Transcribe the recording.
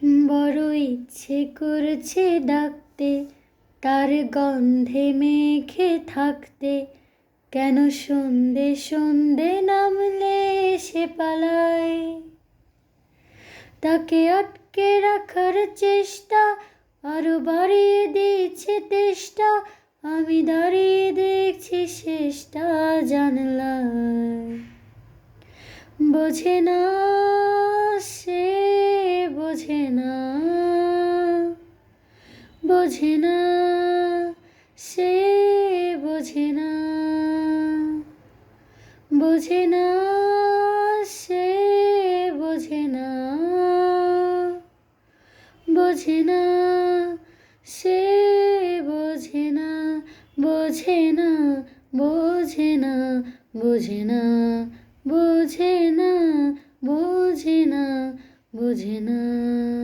বড় ইচ্ছে করছে ডাকতে, তার গন্ধে মেখে থাকতে। কেন সন্ধে সন্ধে নামলে সে পালায়। তাকে আটকে রাখার চেষ্টা আরো বাড়িয়ে দিচ্ছে তেষ্টা। আমি দাঁড়িয়ে দেখছি শেষটা জানলায়। বোঝে না সে, বোঝে না, বোঝে না সে, বোঝে না, বোঝে না সে, বোঝে না, বোঝে না সে, বোঝে না, বোঝে না, বোঝে না, বোঝে না, বোঝে না, বোঝে না, বোঝে না।